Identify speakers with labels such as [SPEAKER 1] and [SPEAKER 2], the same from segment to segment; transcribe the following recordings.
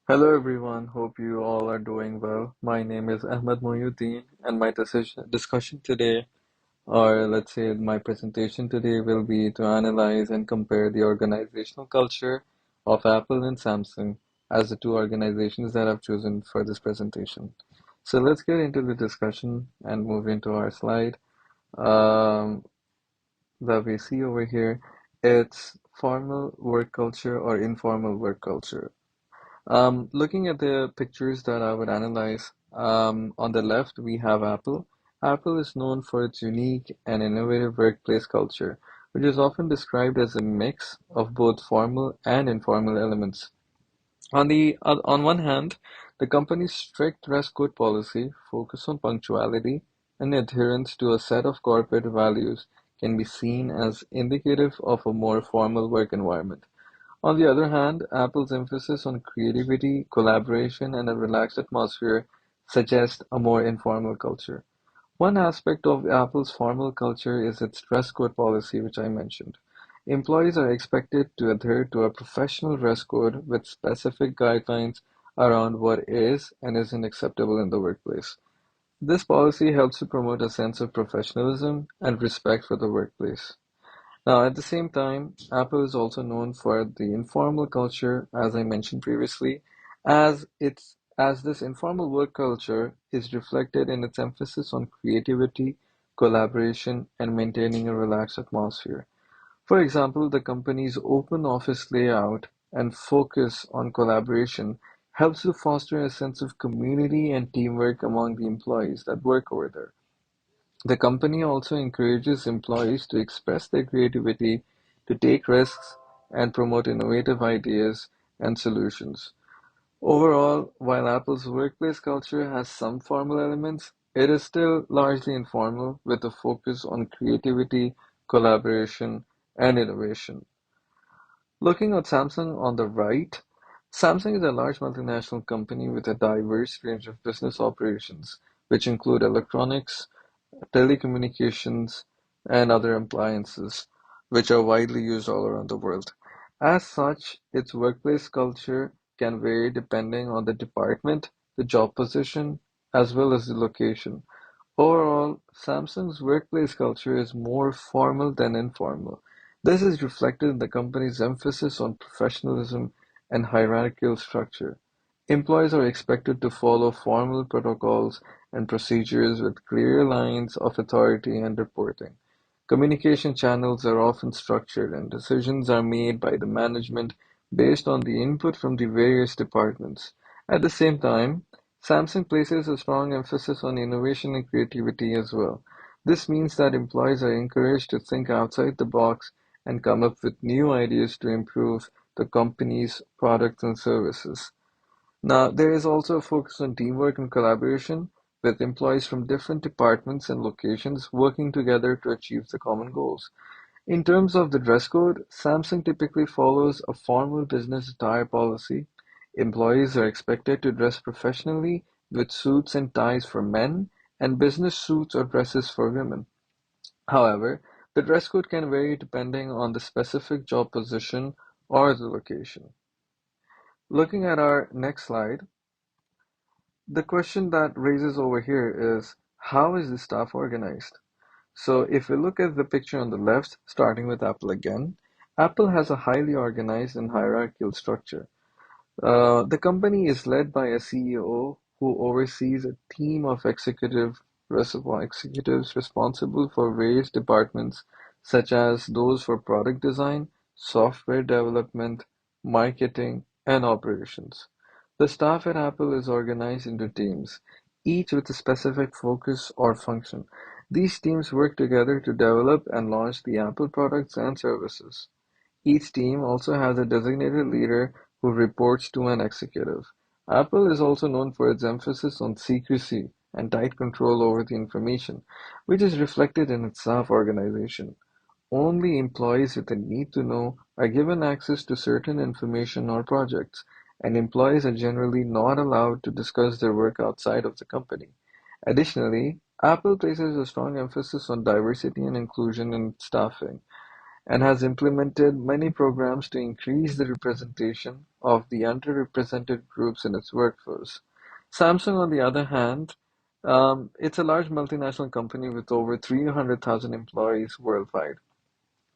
[SPEAKER 1] Hello everyone, hope you all are doing well. My name is Ahmed Mohyuddin, and my discussion today, or let's say my presentation today, will be to analyze and compare the organizational culture of Apple and Samsung as the two organizations that I've chosen for this presentation. So let's get into the discussion and move into our slide um, that we see over here. It's formal work culture or informal work culture. Looking at the pictures that I would analyze, on the left we have Apple. Apple is known for its unique and innovative workplace culture, which is often described as a mix of both formal and informal elements. On one hand, the company's strict dress code policy, focus on punctuality, and adherence to a set of corporate values can be seen as indicative of a more formal work environment. On the other hand, Apple's emphasis on creativity, collaboration, and a relaxed atmosphere suggest a more informal culture. One aspect of Apple's formal culture is its dress code policy, which I mentioned. Employees are expected to adhere to a professional dress code with specific guidelines around what is and isn't acceptable in the workplace. This policy helps to promote a sense of professionalism and respect for the workplace. Now, at the same time, Apple is also known for the informal culture, as I mentioned previously, as this informal work culture is reflected in its emphasis on creativity, collaboration, and maintaining a relaxed atmosphere. For example, the company's open office layout and focus on collaboration helps to foster a sense of community and teamwork among the employees that work over there. The company also encourages employees to express their creativity, to take risks, and promote innovative ideas and solutions. Overall, while Apple's workplace culture has some formal elements, it is still largely informal with a focus on creativity, collaboration, and innovation. Looking at Samsung on the right, Samsung is a large multinational company with a diverse range of business operations, which include electronics, telecommunications, and other appliances, which are widely used all around the world. As such, its workplace culture can vary depending on the department, the job position, as well as the location. Overall, Samsung's workplace culture is more formal than informal. This is reflected in the company's emphasis on professionalism and hierarchical structure. Employees are expected to follow formal protocols and procedures with clear lines of authority and reporting. Communication channels are often structured, and decisions are made by the management based on the input from the various departments. At the same time, Samsung places a strong emphasis on innovation and creativity as well. This means that employees are encouraged to think outside the box and come up with new ideas to improve the company's products and services. Now, there is also a focus on teamwork and collaboration, with employees from different departments and locations working together to achieve the common goals. In terms of the dress code, Samsung typically follows a formal business attire policy. Employees are expected to dress professionally with suits and ties for men and business suits or dresses for women. However, the dress code can vary depending on the specific job position or the location. Looking at our next slide, the question that raises over here is, how is the staff organized? So if we look at the picture on the left, starting with Apple again, Apple has a highly organized and hierarchical structure. The company is led by a CEO who oversees a team of executives responsible for various departments, such as those for product design, software development, marketing, and operations. The staff at Apple is organized into teams, each with a specific focus or function. These teams work together to develop and launch the Apple products and services. Each team also has a designated leader who reports to an executive. Apple is also known for its emphasis on secrecy and tight control over the information, which is reflected in its staff organization. Only employees with a need to know are given access to certain information or projects, and employees are generally not allowed to discuss their work outside of the company. Additionally, Apple places a strong emphasis on diversity and inclusion in staffing and has implemented many programs to increase the representation of the underrepresented groups in its workforce. Samsung, on the other hand, it's a large multinational company with over 300,000 employees worldwide.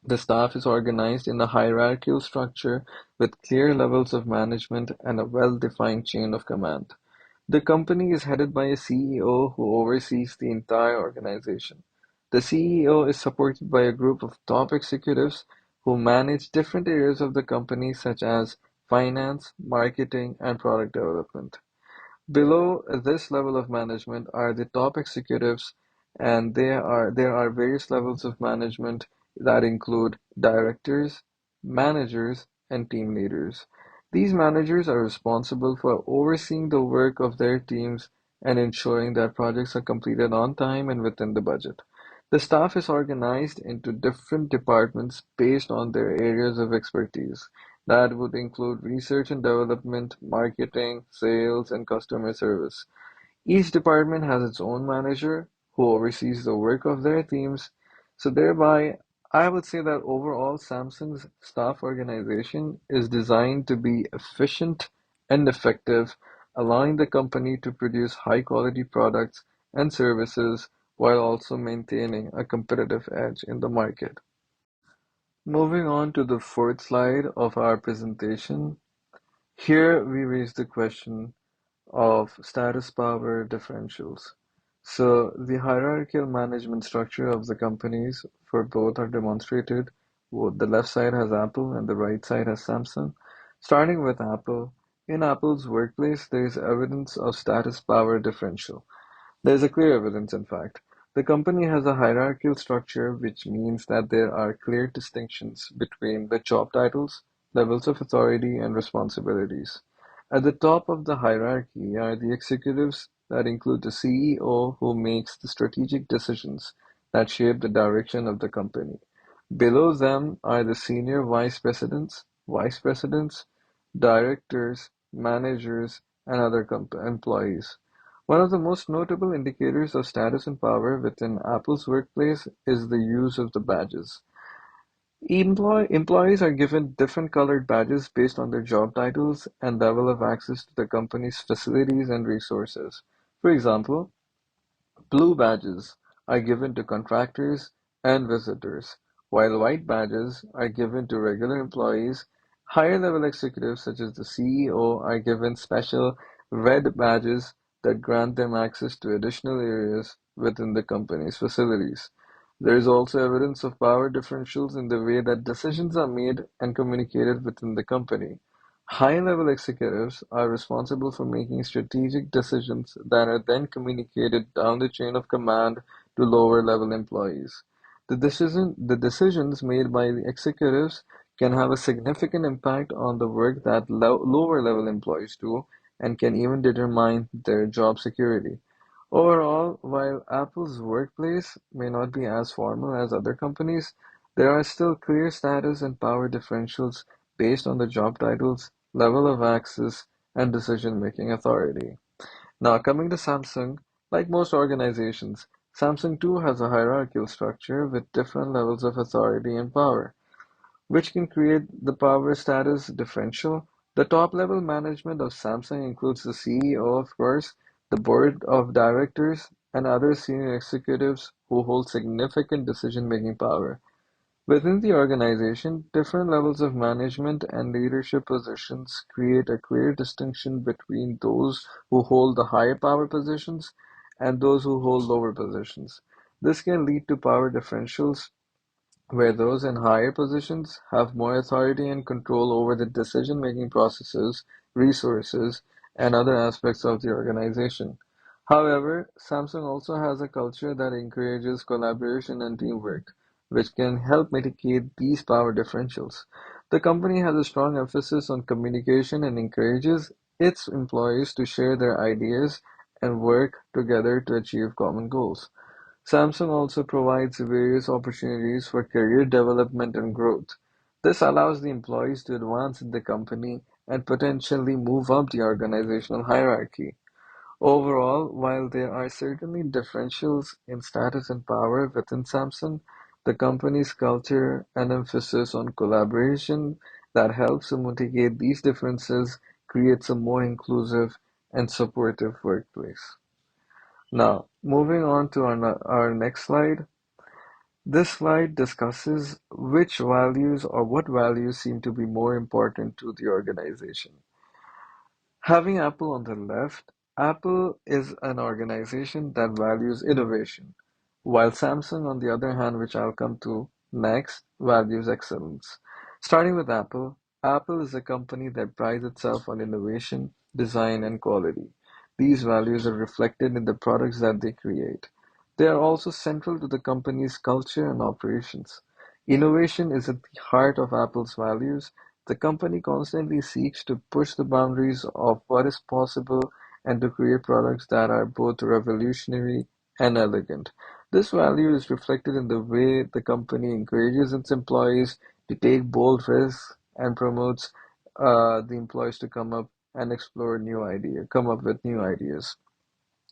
[SPEAKER 1] The staff is organized in a hierarchical structure with clear levels of management and a well-defined chain of command. The company is headed by a CEO who oversees the entire organization. The CEO is supported by a group of top executives who manage different areas of the company such as finance, marketing, and product development. Below this level of management are the top executives, and there are various levels of management that include directors, managers, and team leaders. These managers are responsible for overseeing the work of their teams and ensuring that projects are completed on time and within the budget. The staff is organized into different departments based on their areas of expertise. That would include research and development, marketing, sales, and customer service. Each department has its own manager who oversees the work of their teams. So thereby, I would say that overall, Samsung's staff organization is designed to be efficient and effective, allowing the company to produce high quality products and services while also maintaining a competitive edge in the market. Moving on to the fourth slide of our presentation, here we raise the question of status power differentials. So the hierarchical management structure of the companies for both are demonstrated. The left side has Apple and the right side has Samsung. Starting with Apple, in Apple's workplace, there is evidence of status power differential. There's a clear evidence, in fact. The company has a hierarchical structure, which means that there are clear distinctions between the job titles, levels of authority, and responsibilities. At the top of the hierarchy are the executives that include the CEO, who makes the strategic decisions that shape the direction of the company. Below them are the senior vice presidents, directors, managers, and other employees. One of the most notable indicators of status and power within Apple's workplace is the use of the badges. Employees are given different colored badges based on their job titles and level of access to the company's facilities and resources. For example, blue badges are given to contractors and visitors, while white badges are given to regular employees. Higher level executives such as the CEO are given special red badges that grant them access to additional areas within the company's facilities. There is also evidence of power differentials in the way that decisions are made and communicated within the company. High-level executives are responsible for making strategic decisions that are then communicated down the chain of command to lower-level employees. The decisions made by the executives can have a significant impact on the work that lower-level employees do and can even determine their job security. Overall, while Apple's workplace may not be as formal as other companies, there are still clear status and power differentials based on the job titles, level of access, and decision-making authority. Now, coming to Samsung, like most organizations, Samsung too has a hierarchical structure with different levels of authority and power, which can create the power status differential. The top level management of Samsung includes the CEO, of course, the board of directors, and other senior executives who hold significant decision-making power. Within the organization, different levels of management and leadership positions create a clear distinction between those who hold the higher power positions and those who hold lower positions. This can lead to power differentials where those in higher positions have more authority and control over the decision-making processes, resources, and other aspects of the organization. However, Samsung also has a culture that encourages collaboration and teamwork, which can help mitigate these power differentials. The company has a strong emphasis on communication and encourages its employees to share their ideas and work together to achieve common goals. Samsung also provides various opportunities for career development and growth. This allows the employees to advance in the company and potentially move up the organizational hierarchy. Overall, while there are certainly differentials in status and power within Samsung, the company's culture and emphasis on collaboration that helps to mitigate these differences, creates a more inclusive and supportive workplace. Now, moving on to our next slide. This slide discusses which values or what values seem to be more important to the organization. Having Apple on the left, Apple is an organization that values innovation, while Samsung, on the other hand, which I'll come to next, values excellence. Starting with Apple, Apple is a company that prides itself on innovation, design, and quality. These values are reflected in the products that they create. They are also central to the company's culture and operations. Innovation is at the heart of Apple's values. The company constantly seeks to push the boundaries of what is possible and to create products that are both revolutionary and elegant. This value is reflected in the way the company encourages its employees to take bold risks and promotes the employees to come up and come up with new ideas.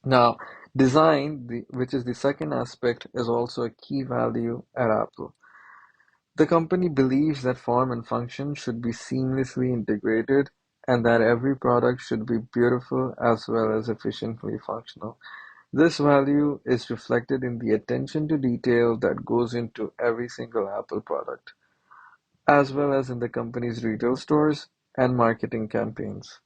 [SPEAKER 1] Now, design, which is the second aspect, is also a key value at Apple. The company believes that form and function should be seamlessly integrated and that every product should be beautiful as well as efficiently functional. This value is reflected in the attention to detail that goes into every single Apple product, as well as in the company's retail stores and marketing campaigns.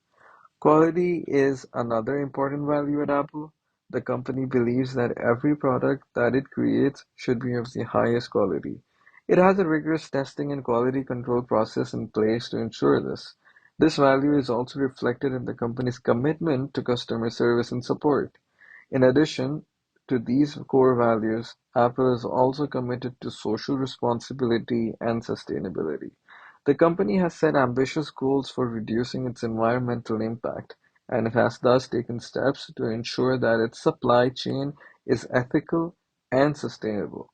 [SPEAKER 1] Quality is another important value at Apple. The company believes that every product that it creates should be of the highest quality. It has a rigorous testing and quality control process in place to ensure this. This value is also reflected in the company's commitment to customer service and support. In addition to these core values, Apple is also committed to social responsibility and sustainability. The company has set ambitious goals for reducing its environmental impact, and it has thus taken steps to ensure that its supply chain is ethical and sustainable.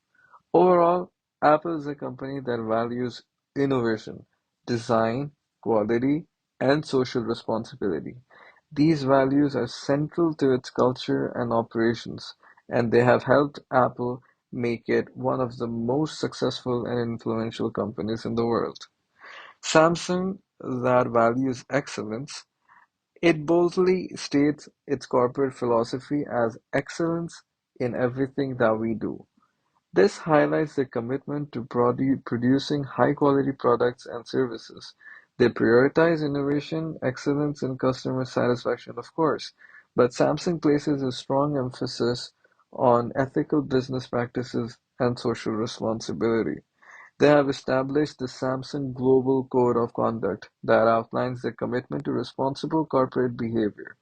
[SPEAKER 1] Overall, Apple is a company that values innovation, design, quality, and social responsibility. These values are central to its culture and operations, and they have helped Apple make it one of the most successful and influential companies in the world. Samsung, that values excellence, it boldly states its corporate philosophy as excellence in everything that we do. This highlights their commitment to producing high-quality products and services. They prioritize innovation, excellence, and customer satisfaction, of course, but Samsung places a strong emphasis on ethical business practices and social responsibility. They have established the Samsung Global Code of Conduct that outlines their commitment to responsible corporate behavior.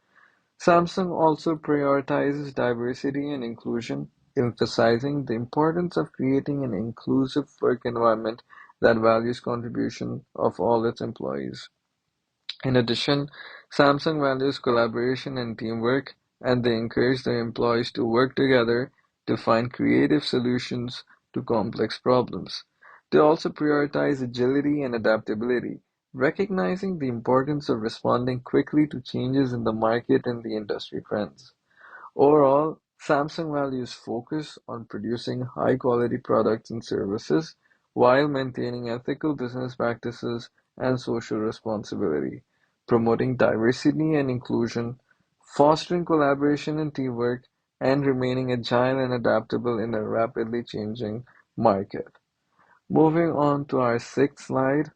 [SPEAKER 1] Samsung also prioritizes diversity and inclusion, emphasizing the importance of creating an inclusive work environment that values contribution of all its employees. In addition, Samsung values collaboration and teamwork, and they encourage their employees to work together to find creative solutions to complex problems. They also prioritize agility and adaptability, recognizing the importance of responding quickly to changes in the market and the industry trends. Overall, Samsung values focus on producing high-quality products and services while maintaining ethical business practices and social responsibility, promoting diversity and inclusion, fostering collaboration and teamwork, and remaining agile and adaptable in a rapidly changing market. Moving on to our sixth slide.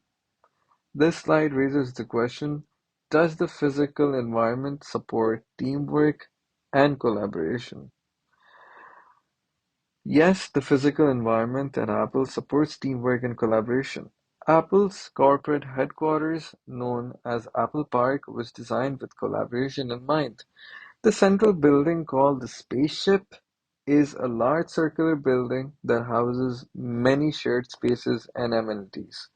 [SPEAKER 1] This slide raises the question, does the physical environment support teamwork and collaboration? Yes, the physical environment at Apple supports teamwork and collaboration. Apple's corporate headquarters, known as Apple Park, was designed with collaboration in mind. The central building, called the Spaceship, is a large circular building that houses many shared spaces and amenities.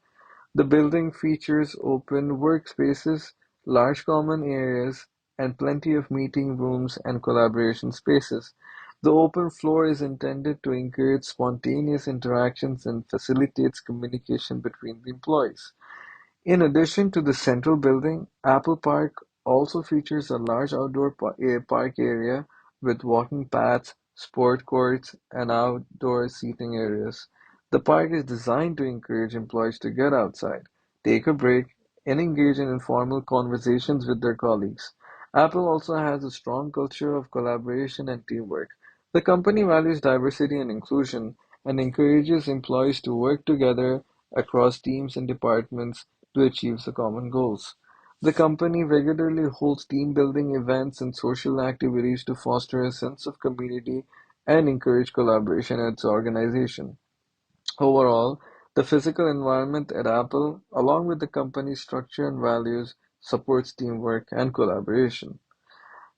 [SPEAKER 1] The building features open workspaces, large common areas, and plenty of meeting rooms and collaboration spaces. The open floor is intended to encourage spontaneous interactions and facilitates communication between the employees. In addition to the central building, Apple Park also features a large outdoor park area with walking paths, sport courts, and outdoor seating areas. The park is designed to encourage employees to get outside, take a break, and engage in informal conversations with their colleagues. Apple also has a strong culture of collaboration and teamwork. The company values diversity and inclusion and encourages employees to work together across teams and departments to achieve the common goals. The company regularly holds team building events and social activities to foster a sense of community and encourage collaboration at its organization. Overall, the physical environment at Apple, along with the company's structure and values, supports teamwork and collaboration.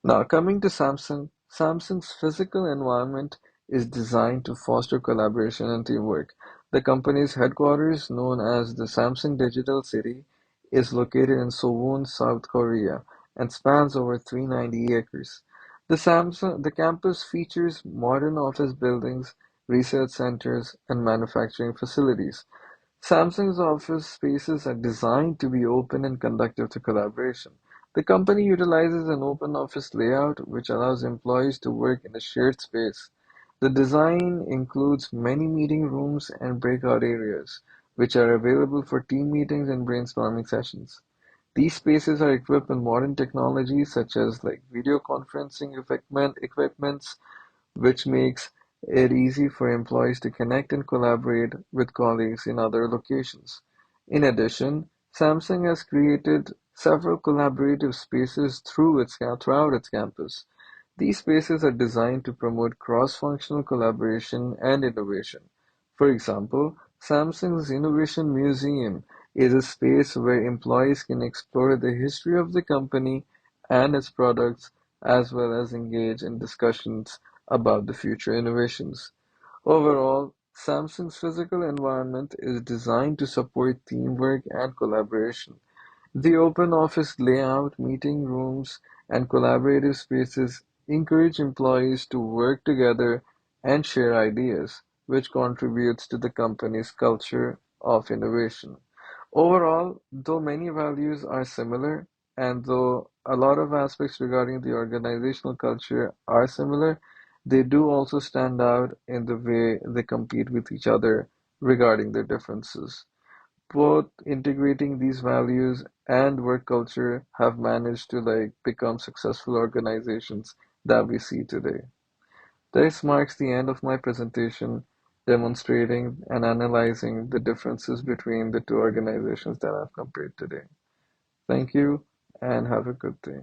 [SPEAKER 1] Now, coming to Samsung, Samsung's physical environment is designed to foster collaboration and teamwork. The company's headquarters, known as the Samsung Digital City, is located in Seoul, South Korea, and spans over 390 acres. The campus features modern office buildings, research centers, and manufacturing facilities. Samsung's office spaces are designed to be open and conducive to collaboration. The company utilizes an open office layout which allows employees to work in a shared space. The design includes many meeting rooms and breakout areas, which are available for team meetings and brainstorming sessions. These spaces are equipped with modern technologies such as like video conferencing equipments, which makes it easy for employees to connect and collaborate with colleagues in other locations. In addition, Samsung has created several collaborative spaces throughout its campus. These spaces are designed to promote cross-functional collaboration and innovation. For example, Samsung's Innovation Museum is a space where employees can explore the history of the company and its products, as well as engage in discussions about the future innovations. Overall, Samsung's physical environment is designed to support teamwork and collaboration. The open office layout, meeting rooms, and collaborative spaces encourage employees to work together and share ideas, which contributes to the company's culture of innovation. Overall, though many values are similar, and though a lot of aspects regarding the organizational culture are similar, they do also stand out in the way they compete with each other regarding their differences. Both integrating these values and work culture have managed to like become successful organizations that we see today. This marks the end of my presentation demonstrating and analyzing the differences between the two organizations that I've compared today. Thank you and have a good day.